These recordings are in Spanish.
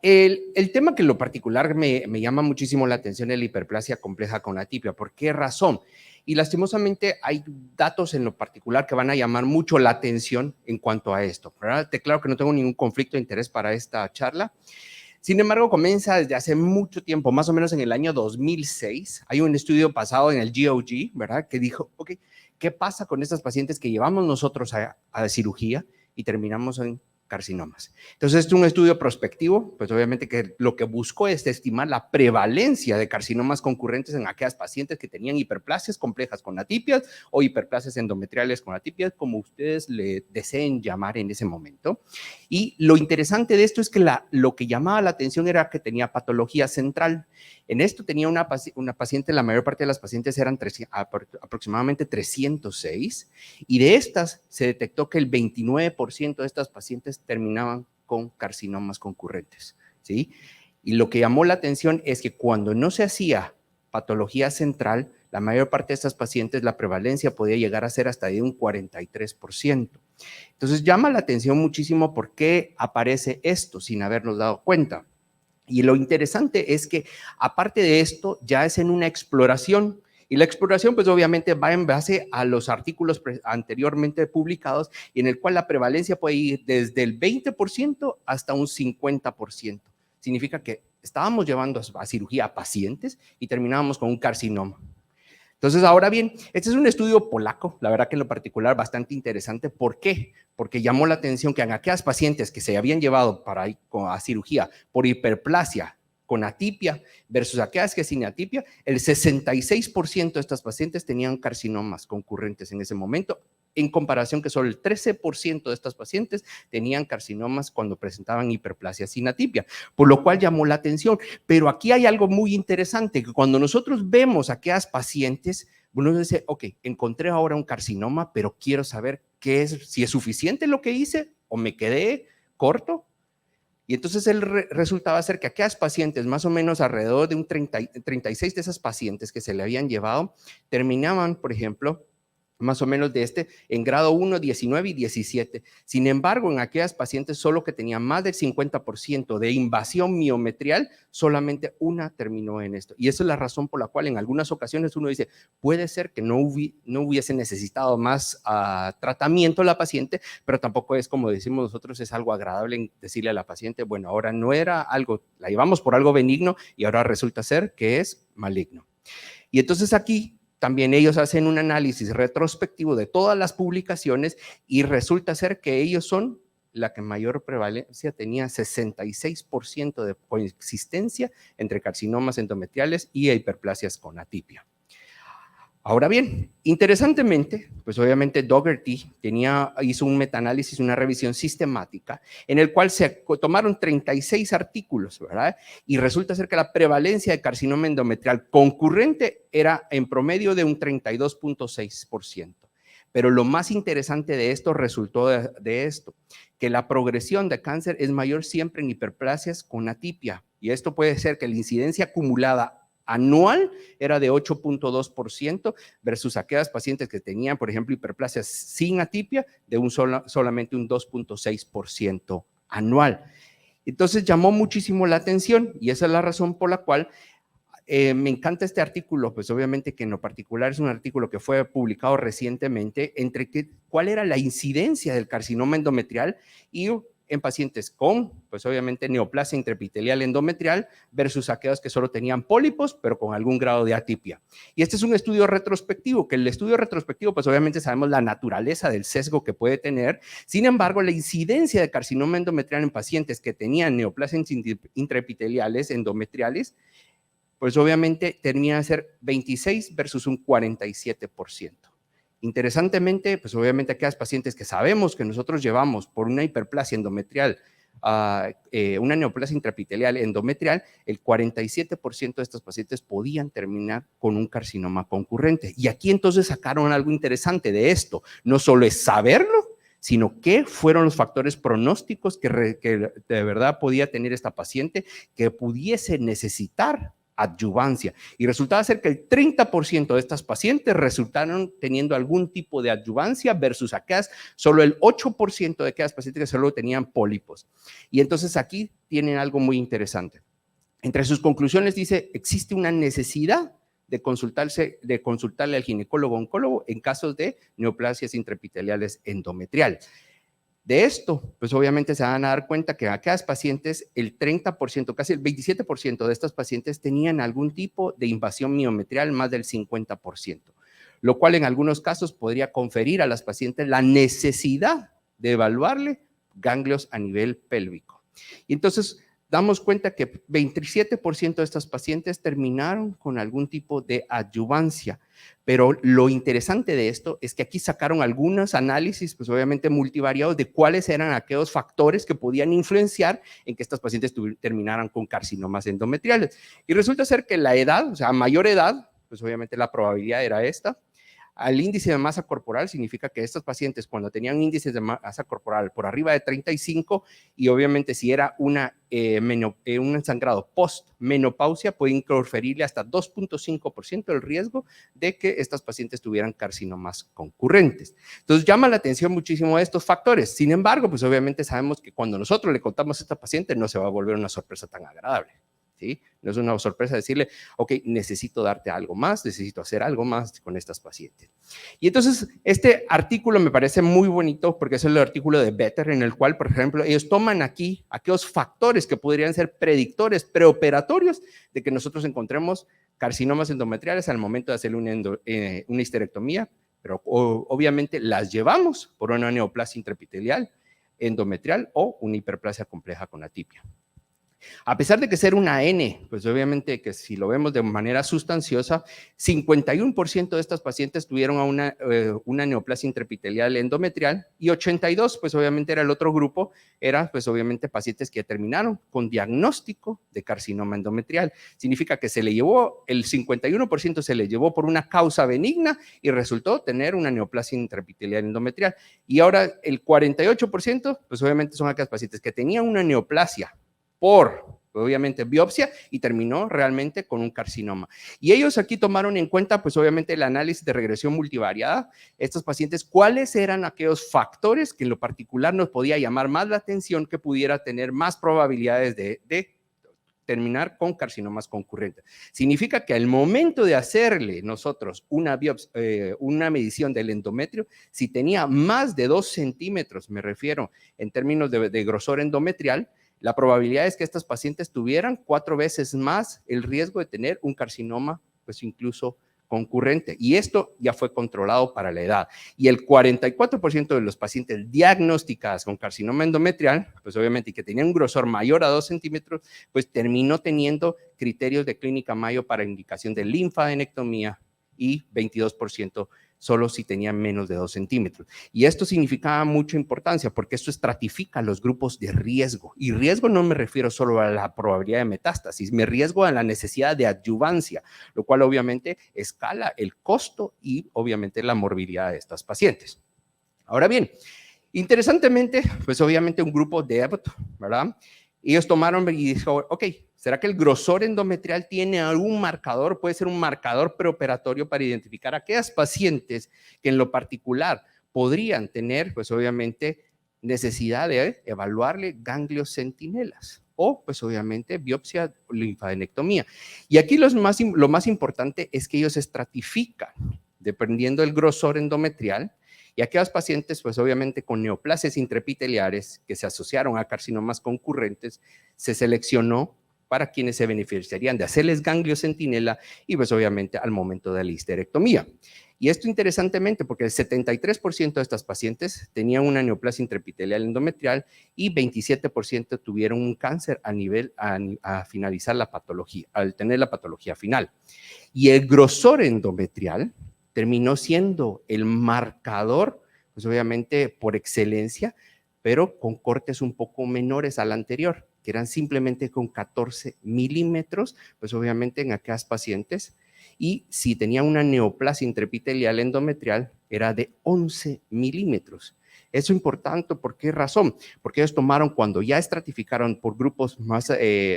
El tema que en lo particular me llama muchísimo la atención es la hiperplasia compleja con atipia. ¿Por qué razón? Y lastimosamente hay datos en lo particular que van a llamar mucho la atención en cuanto a esto, ¿verdad? Te claro que no tengo ningún conflicto de interés para esta charla. Sin embargo, comienza desde hace mucho tiempo, más o menos en el año 2006. Hay un estudio basado en el GOG, ¿verdad? Que dijo, ok, ¿qué pasa con estas pacientes que llevamos nosotros a cirugía y terminamos en carcinomas? Entonces, este es un estudio prospectivo, pues obviamente que lo que buscó es estimar la prevalencia de carcinomas concurrentes en aquellas pacientes que tenían hiperplasias complejas con atipias o hiperplasias endometriales con atipias, como ustedes le deseen llamar en ese momento. Y lo interesante de esto es que lo que llamaba la atención era que tenía patología central. En esto tenía una paciente, la mayor parte de las pacientes eran aproximadamente 306, y de estas se detectó que el 29% de estas pacientes terminaban con carcinomas concurrentes, ¿sí? Y lo que llamó la atención es que cuando no se hacía patología central, la mayor parte de estas pacientes, la prevalencia podía llegar a ser hasta de un 43%. Entonces llama la atención muchísimo por qué aparece esto sin habernos dado cuenta. Y lo interesante es que aparte de esto ya es en una exploración, y la exploración pues obviamente va en base a los artículos anteriormente publicados, y en el cual la prevalencia puede ir desde el 20% hasta un 50%. Significa que estábamos llevando a cirugía a pacientes y terminábamos con un carcinoma. Entonces, ahora bien, este es un estudio polaco, la verdad que en lo particular bastante interesante. ¿Por qué? Porque llamó la atención que en aquellas pacientes que se habían llevado para ir a cirugía por hiperplasia con atipia versus aquellas que sin atipia, el 66% de estas pacientes tenían carcinomas concurrentes en ese momento, en comparación que solo el 13% de estas pacientes tenían carcinomas cuando presentaban hiperplasia sin atipia, por lo cual llamó la atención. Pero aquí hay algo muy interesante, que cuando nosotros vemos a aquellas pacientes, uno dice, ok, encontré ahora un carcinoma, pero quiero saber qué es, si es suficiente lo que hice o me quedé corto. Y entonces el resultaba ser que aquellas pacientes, más o menos alrededor de un 36 de esas pacientes que se le habían llevado, terminaban, por ejemplo, más o menos en grado 1, 19 y 17. Sin embargo, en aquellas pacientes solo que tenían más del 50% de invasión miometrial, solamente una terminó en esto. Y esa es la razón por la cual en algunas ocasiones uno dice, puede ser que no hubiese necesitado más tratamiento la paciente, pero tampoco es, como decimos nosotros, es algo agradable decirle a la paciente, bueno, ahora no era algo, la llevamos por algo benigno y ahora resulta ser que es maligno. Y entonces aquí también ellos hacen un análisis retrospectivo de todas las publicaciones y resulta ser que ellos son la que mayor prevalencia tenía, 66% de coexistencia entre carcinomas endometriales y hiperplasias con atipia. Ahora bien, interesantemente, pues obviamente Dougherty hizo un metaanálisis, una revisión sistemática, en el cual se tomaron 36 artículos, ¿verdad? Y resulta ser que la prevalencia de carcinoma endometrial concurrente era en promedio de un 32.6%. Pero lo más interesante de esto resultó de esto, que la progresión de cáncer es mayor siempre en hiperplasias con atipia. Y esto puede ser que la incidencia acumulada anual era de 8.2% versus aquellas pacientes que tenían, por ejemplo, hiperplasias sin atipia de solamente un 2.6% anual. Entonces llamó muchísimo la atención y esa es la razón por la cual me encanta este artículo, pues obviamente que en lo particular es un artículo que fue publicado recientemente, cuál era la incidencia del carcinoma endometrial y en pacientes con, pues obviamente, neoplasia intraepitelial endometrial versus aquellos que solo tenían pólipos, pero con algún grado de atipia. Y este es un estudio retrospectivo, que el estudio retrospectivo, pues obviamente sabemos la naturaleza del sesgo que puede tener. Sin embargo, la incidencia de carcinoma endometrial en pacientes que tenían neoplasias intraepiteliales endometriales, pues obviamente termina a ser 26 versus un 47%. Interesantemente, pues obviamente aquellas pacientes que sabemos que nosotros llevamos por una hiperplasia endometrial, una neoplasia intraepitelial endometrial, el 47% de estos pacientes podían terminar con un carcinoma concurrente. Y aquí entonces sacaron algo interesante de esto. No solo es saberlo, sino qué fueron los factores pronósticos que de verdad podía tener esta paciente que pudiese necesitar adyuvancia. Y resultaba ser que el 30% de estas pacientes resultaron teniendo algún tipo de adyuvancia versus aquellas, solo el 8% de aquellas pacientes que solo tenían pólipos. Y entonces aquí tienen algo muy interesante. Entre sus conclusiones dice, existe una necesidad de consultarle al ginecólogo-oncólogo en casos de neoplasias intraepiteliales endometriales. De esto, pues obviamente se van a dar cuenta que aquellas pacientes, el 30%, casi el 27% de estas pacientes tenían algún tipo de invasión miometrial, más del 50%, lo cual en algunos casos podría conferir a las pacientes la necesidad de evaluarle ganglios a nivel pélvico. Y entonces damos cuenta que 27% de estas pacientes terminaron con algún tipo de adyuvancia. Pero lo interesante de esto es que aquí sacaron algunos análisis, pues obviamente multivariados, de cuáles eran aquellos factores que podían influenciar en que estas pacientes terminaran con carcinomas endometriales. Y resulta ser que la edad, o sea, a mayor edad, pues obviamente la probabilidad era esta. Al índice de masa corporal significa que estos pacientes cuando tenían índices de masa corporal por arriba de 35 y obviamente si era un sangrado post-menopausia puede interferirle hasta 2.5% el riesgo de que estas pacientes tuvieran carcinomas concurrentes. Entonces llama la atención muchísimo estos factores. Sin embargo, pues obviamente sabemos que cuando nosotros le contamos a esta paciente no se va a volver una sorpresa tan agradable. ¿Sí? No es una sorpresa decirle, ok, necesito darte algo más, necesito hacer algo más con estas pacientes. Y entonces, este artículo me parece muy bonito porque es el artículo de Better, en el cual, por ejemplo, ellos toman aquí aquellos factores que podrían ser predictores preoperatorios de que nosotros encontremos carcinomas endometriales al momento de hacer una histerectomía, pero obviamente las llevamos por una neoplasia intraepitelial endometrial o una hiperplasia compleja con atipia. A pesar de que ser una N, pues obviamente que si lo vemos de manera sustanciosa, 51% de estas pacientes tuvieron una neoplasia intraepitelial endometrial y 82, pues obviamente era el otro grupo, eran pues obviamente pacientes que terminaron con diagnóstico de carcinoma endometrial. Significa que se le llevó, el 51% se le llevó por una causa benigna y resultó tener una neoplasia intraepitelial endometrial. Y ahora el 48%, pues obviamente son aquellas pacientes que tenían una neoplasia por, obviamente, biopsia y terminó realmente con un carcinoma. Y ellos aquí tomaron en cuenta, pues obviamente, el análisis de regresión multivariada. Estos pacientes, ¿cuáles eran aquellos factores que en lo particular nos podía llamar más la atención que pudiera tener más probabilidades de terminar con carcinomas concurrentes? Significa que al momento de hacerle nosotros una medición del endometrio, si tenía más de 2 centímetros, me refiero en términos de grosor endometrial, la probabilidad es que estas pacientes tuvieran 4 veces más el riesgo de tener un carcinoma, pues incluso concurrente. Y esto ya fue controlado para la edad. Y el 44% de los pacientes diagnosticados con carcinoma endometrial, pues obviamente que tenían un grosor mayor a 2 centímetros, pues terminó teniendo criterios de clínica Mayo para indicación de linfadenectomía y 22% solo si tenían menos de 2 centímetros. Y esto significaba mucha importancia porque esto estratifica los grupos de riesgo. Y riesgo no me refiero solo a la probabilidad de metástasis, me riesgo a la necesidad de adyuvancia, lo cual obviamente escala el costo y obviamente la morbilidad de estas pacientes. Ahora bien, interesantemente, pues obviamente un grupo de Abbott, ¿verdad? Ellos tomaron y dijeron, ok, ¿será que el grosor endometrial tiene algún marcador? Puede ser un marcador preoperatorio para identificar a aquellas pacientes que en lo particular podrían tener, pues obviamente, necesidad de evaluarle ganglios centinelas o, pues obviamente, biopsia o linfadenectomía. Y aquí lo más importante es que ellos estratifican, dependiendo del grosor endometrial, y aquellos pacientes, pues obviamente con neoplasias intraepiteliares que se asociaron a carcinomas concurrentes, se seleccionó para quienes se beneficiarían de hacerles ganglio centinela y pues obviamente al momento de la histerectomía. Y esto interesantemente porque el 73% de estas pacientes tenían una neoplasia intraepitelial endometrial y 27% tuvieron un cáncer a finalizar la patología, al tener la patología final. Y el grosor endometrial terminó siendo el marcador, pues obviamente por excelencia, pero con cortes un poco menores al anterior, que eran simplemente con 14 milímetros, pues obviamente en aquellas pacientes, y si tenía una neoplasia intraepitelial endometrial, era de 11 milímetros. Eso es importante, ¿por qué razón? Porque ellos tomaron, cuando ya estratificaron por grupos más,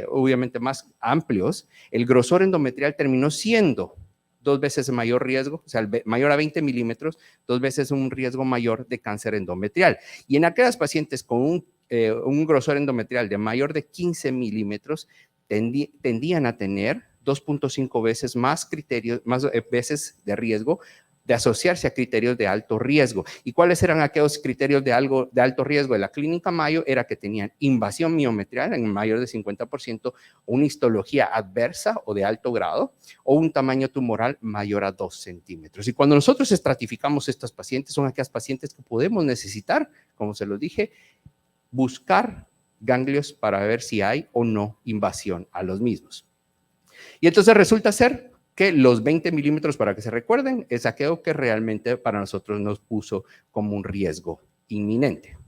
obviamente más amplios, el grosor endometrial terminó siendo 2 veces mayor riesgo, o sea, mayor a 20 milímetros, 2 veces un riesgo mayor de cáncer endometrial. Y en aquellas pacientes con un grosor endometrial de mayor de 15 milímetros, tendían a tener 2.5 veces más criterios, más veces de riesgo de asociarse a criterios de alto riesgo. ¿Y cuáles eran aquellos criterios de alto riesgo de la clínica Mayo? Era que tenían invasión miometrial en mayor de 50%, una histología adversa o de alto grado, o un tamaño tumoral mayor a 2 centímetros. Y cuando nosotros estratificamos estas pacientes, son aquellas pacientes que podemos necesitar, como se los dije, buscar ganglios para ver si hay o no invasión a los mismos. Y entonces resulta ser que los 20 milímetros, para que se recuerden, es aquello que realmente para nosotros nos puso como un riesgo inminente.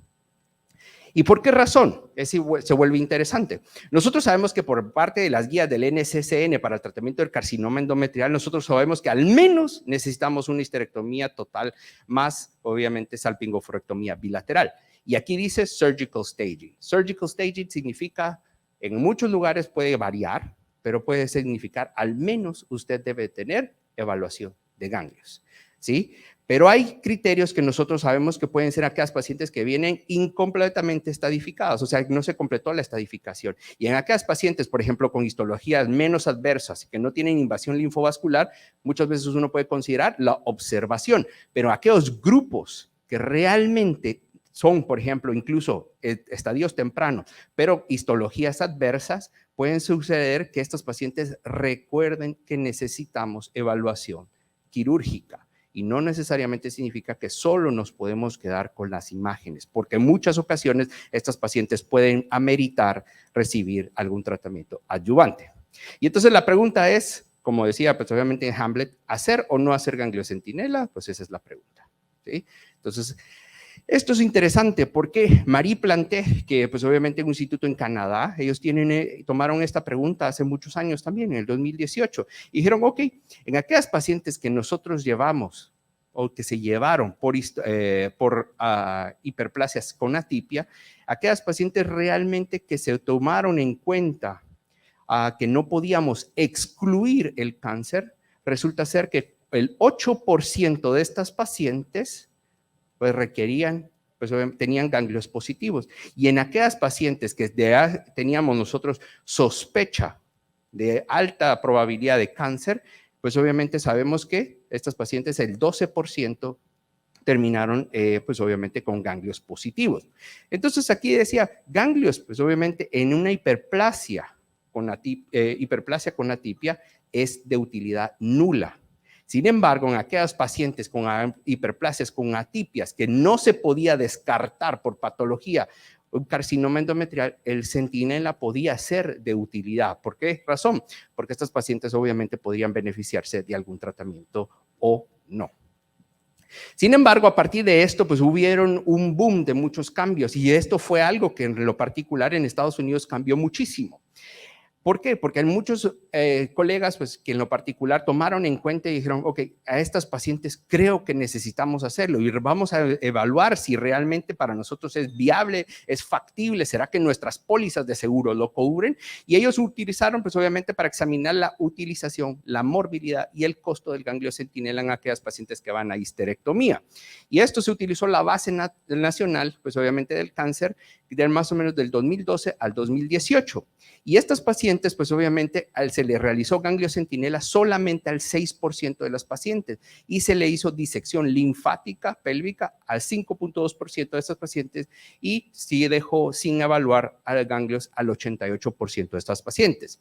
¿Y por qué razón? Se vuelve interesante. Nosotros sabemos que por parte de las guías del NCCN para el tratamiento del carcinoma endometrial, nosotros sabemos que al menos necesitamos una histerectomía total más, obviamente, salpingoforectomía bilateral. Y aquí dice surgical staging. Surgical staging significa, en muchos lugares puede variar, pero puede significar al menos usted debe tener evaluación de ganglios, ¿sí? Pero hay criterios que nosotros sabemos que pueden ser aquellas pacientes que vienen incompletamente estadificadas, o sea, no se completó la estadificación. Y en aquellas pacientes, por ejemplo, con histologías menos adversas y que no tienen invasión linfovascular, muchas veces uno puede considerar la observación, pero aquellos grupos que realmente son, por ejemplo, incluso estadios tempranos, pero histologías adversas, pueden suceder que estos pacientes recuerden que necesitamos evaluación quirúrgica. Y no necesariamente significa que solo nos podemos quedar con las imágenes, porque en muchas ocasiones estas pacientes pueden ameritar recibir algún tratamiento adyuvante. Y entonces la pregunta es, como decía, pues obviamente en Hamlet, ¿hacer o no hacer gangliocentinela? Pues esa es la pregunta, ¿sí? Entonces, esto es interesante porque Marie Planté, que pues obviamente en un instituto en Canadá, ellos tomaron esta pregunta hace muchos años también, en el 2018, y dijeron, ok, en aquellas pacientes que nosotros llevamos o que se llevaron por hiperplasias con atipia, aquellas pacientes realmente que se tomaron en cuenta que no podíamos excluir el cáncer, resulta ser que el 8% de estas pacientes pues requerían, pues tenían ganglios positivos. Y en aquellas pacientes que teníamos nosotros sospecha de alta probabilidad de cáncer, pues obviamente sabemos que estas pacientes, el 12% terminaron, pues obviamente con ganglios positivos. Entonces aquí decía, ganglios, pues obviamente en una hiperplasia con atipia es de utilidad nula. Sin embargo, en aquellas pacientes con hiperplasias, con atipias, que no se podía descartar por patología, un carcinoma endometrial, el centinela podía ser de utilidad. ¿Por qué razón? Porque estas pacientes obviamente podrían beneficiarse de algún tratamiento o no. Sin embargo, a partir de esto, pues hubieron un boom de muchos cambios y esto fue algo que en lo particular en Estados Unidos cambió muchísimo. ¿Por qué? Porque hay muchos colegas pues, que en lo particular tomaron en cuenta y dijeron, ok, a estas pacientes creo que necesitamos hacerlo y vamos a evaluar si realmente para nosotros es viable, es factible, será que nuestras pólizas de seguro lo cubren. Y ellos utilizaron, pues obviamente, para examinar la utilización, la morbilidad y el costo del ganglio centinela en aquellas pacientes que van a histerectomía. Y esto se utilizó la base nacional, pues obviamente del cáncer, más o menos del 2012 al 2018. Y estas pacientes, pues obviamente se le realizó ganglio centinela solamente al 6% de las pacientes y se le hizo disección linfática pélvica al 5.2% de estas pacientes y sí dejó sin evaluar a ganglios al 88% de estas pacientes.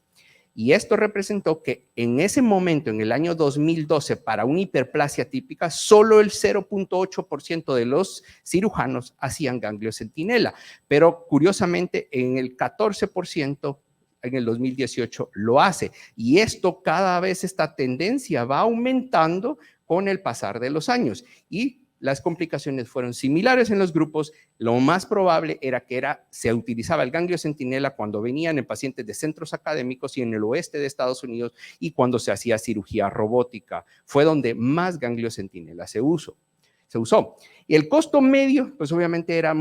Y esto representó que en ese momento, en el año 2012, para una hiperplasia típica, solo el 0.8% de los cirujanos hacían ganglio centinela, pero curiosamente en el 14% en el 2018 lo hace. Y esto cada vez esta tendencia va aumentando con el pasar de los años. Y las complicaciones fueron similares en los grupos. Lo más probable era que se utilizaba el ganglio centinela cuando venían en pacientes de centros académicos y en el oeste de Estados Unidos y cuando se hacía cirugía robótica. Fue donde más ganglio centinela se usó. se usó. Y el costo medio, pues obviamente era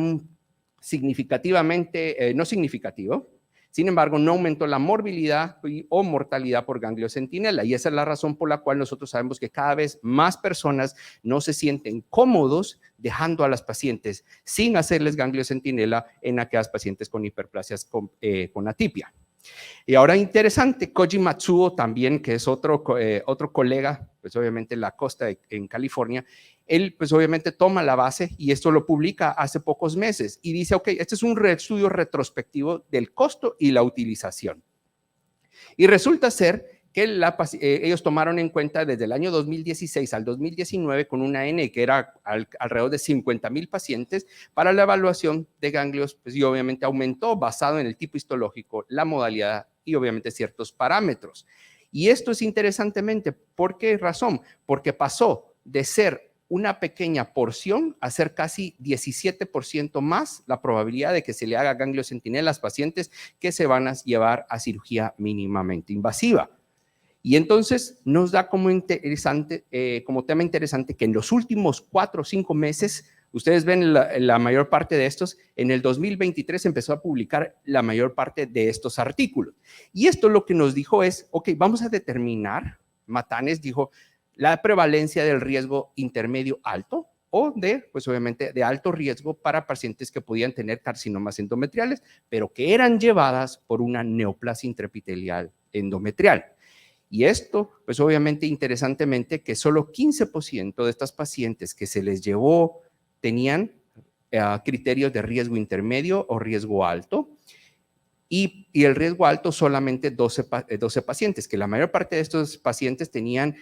significativamente, no significativo. Sin embargo, no aumentó la morbilidad o mortalidad por gangliocentinela, y esa es la razón por la cual nosotros sabemos que cada vez más personas no se sienten cómodos dejando a las pacientes sin hacerles gangliocentinela en aquellas pacientes con hiperplasias con atipia. Y ahora interesante, Koji Matsuo también, que es otro colega, pues obviamente en la costa en California, él pues obviamente toma la base y esto lo publica hace pocos meses y dice, ok, este es un estudio retrospectivo del costo y la utilización. Y resulta ser que ellos tomaron en cuenta desde el año 2016 al 2019 con una N que era alrededor de 50,000 pacientes para la evaluación de ganglios, pues, y obviamente aumentó basado en el tipo histológico, la modalidad y obviamente ciertos parámetros. Y esto es interesantemente, ¿por qué razón? Porque pasó de ser una pequeña porción a ser casi 17% más la probabilidad de que se le haga gangliocentinela a las pacientes que se van a llevar a cirugía mínimamente invasiva. Y entonces nos da como tema interesante que en los últimos 4 o 5 meses, ustedes ven la mayor parte de estos, en el 2023 empezó a publicar la mayor parte de estos artículos. Y esto lo que nos dijo es, ok, vamos a determinar, Matanes dijo, la prevalencia del riesgo intermedio alto o pues obviamente de alto riesgo para pacientes que podían tener carcinomas endometriales, pero que eran llevadas por una neoplasia intraepitelial endometrial. Y esto, pues obviamente interesantemente, que solo 15% de estas pacientes que se les llevó tenían criterios de riesgo intermedio o riesgo alto, y el riesgo alto solamente 12 pacientes, que la mayor parte de estos pacientes tenían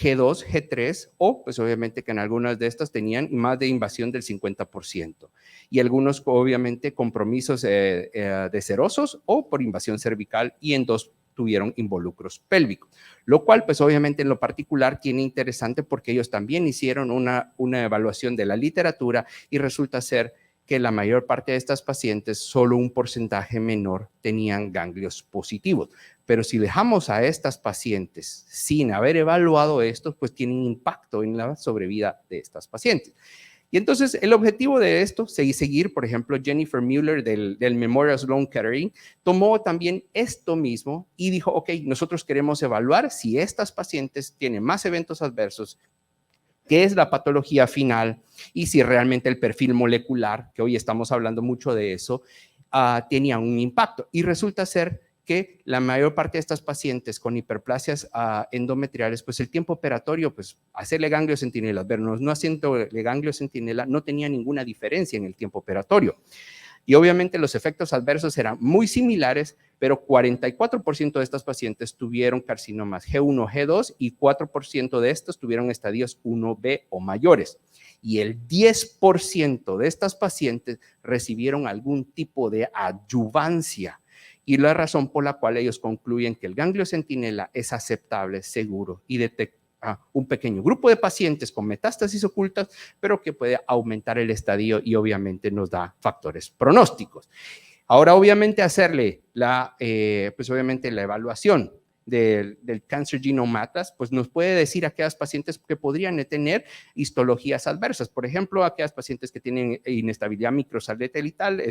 G2, G3 o pues obviamente que en algunas de estas tenían más de invasión del 50% y algunos obviamente compromisos de serosos o por invasión cervical y en 2 tuvieron involucros pélvicos, lo cual pues obviamente en lo particular tiene interesante porque ellos también hicieron una evaluación de la literatura y resulta ser que la mayor parte de estas pacientes, solo un porcentaje menor tenían ganglios positivos. Pero si dejamos a estas pacientes sin haber evaluado esto, pues tienen impacto en la sobrevida de estas pacientes. Y entonces el objetivo de esto, seguir, por ejemplo, Jennifer Mueller del Memorial Sloan Kettering, tomó también esto mismo y dijo, ok, nosotros queremos evaluar si estas pacientes tienen más eventos adversos, qué es la patología final y si realmente el perfil molecular, que hoy estamos hablando mucho de eso, tenía un impacto. Y resulta ser que la mayor parte de estas pacientes con hiperplasias endometriales, pues el tiempo operatorio, pues hacerle gangliocentinela, vernos no haciéndole gangliocentinela, no tenía ninguna diferencia en el tiempo operatorio. Y obviamente los efectos adversos eran muy similares, pero 44% de estas pacientes tuvieron carcinomas G1, G2 y 4% de estos tuvieron estadios 1B o mayores. Y el 10% de estas pacientes recibieron algún tipo de adyuvancia. Y la razón por la cual ellos concluyen que el gangliocentinela es aceptable, seguro y detectable a un pequeño grupo de pacientes con metástasis ocultas, pero que puede aumentar el estadio y obviamente nos da factores pronósticos. Ahora, obviamente, hacerle pues obviamente la evaluación del Cancer Genome Atlas, pues nos puede decir a aquellas pacientes que podrían tener histologías adversas. Por ejemplo, aquellas pacientes que tienen inestabilidad microsatelital,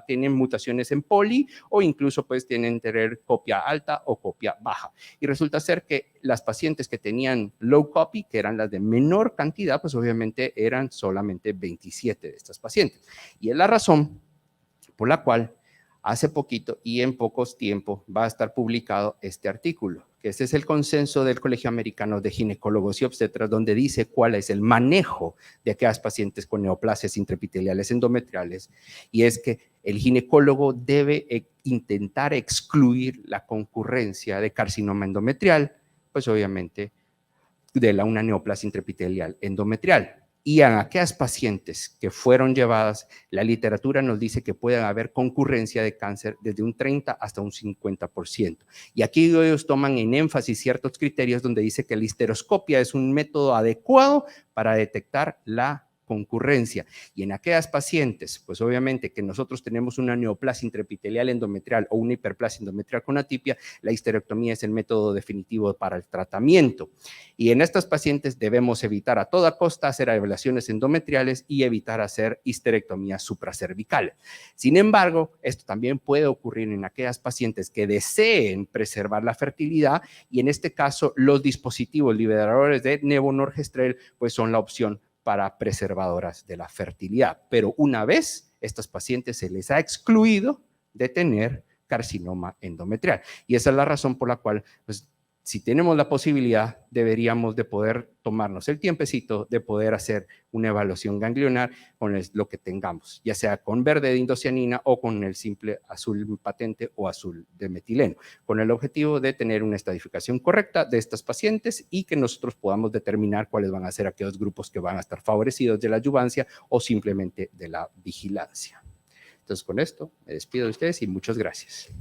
tienen mutaciones en poli o incluso pues tienen tener copia alta o copia baja. Y resulta ser que las pacientes que tenían low copy, que eran las de menor cantidad, pues obviamente eran solamente 27 de estas pacientes. Y es la razón por la cual hace poquito y en pocos tiempos va a estar publicado este artículo, que ese es el consenso del Colegio Americano de Ginecólogos y Obstetras, donde dice cuál es el manejo de aquellas pacientes con neoplasias intraepiteliales endometriales, y es que el ginecólogo debe intentar excluir la concurrencia de carcinoma endometrial, pues obviamente de una neoplasia intraepitelial endometrial. Y a aquellas pacientes que fueron llevadas, la literatura nos dice que puede haber concurrencia de cáncer desde un 30 hasta un 50%. Y aquí ellos toman en énfasis ciertos criterios donde dice que la histeroscopia es un método adecuado para detectar la concurrencia. Y en aquellas pacientes, pues obviamente que nosotros tenemos una neoplasia intraepitelial endometrial o una hiperplasia endometrial con atipia, la histerectomía es el método definitivo para el tratamiento. Y en estas pacientes debemos evitar a toda costa hacer ablaciones endometriales y evitar hacer histerectomía supracervical. Sin embargo, esto también puede ocurrir en aquellas pacientes que deseen preservar la fertilidad y en este caso los dispositivos liberadores de levonorgestrel pues son la opción para preservadoras de la fertilidad. Pero una vez estas pacientes se les ha excluido de tener carcinoma endometrial. Y esa es la razón por la cual, pues, si tenemos la posibilidad, deberíamos de poder tomarnos el tiempecito de poder hacer una evaluación ganglionar con lo que tengamos, ya sea con verde de indocianina o con el simple azul patente o azul de metileno, con el objetivo de tener una estadificación correcta de estas pacientes y que nosotros podamos determinar cuáles van a ser aquellos grupos que van a estar favorecidos de la adyuvancia o simplemente de la vigilancia. Entonces, con esto me despido de ustedes y muchas gracias.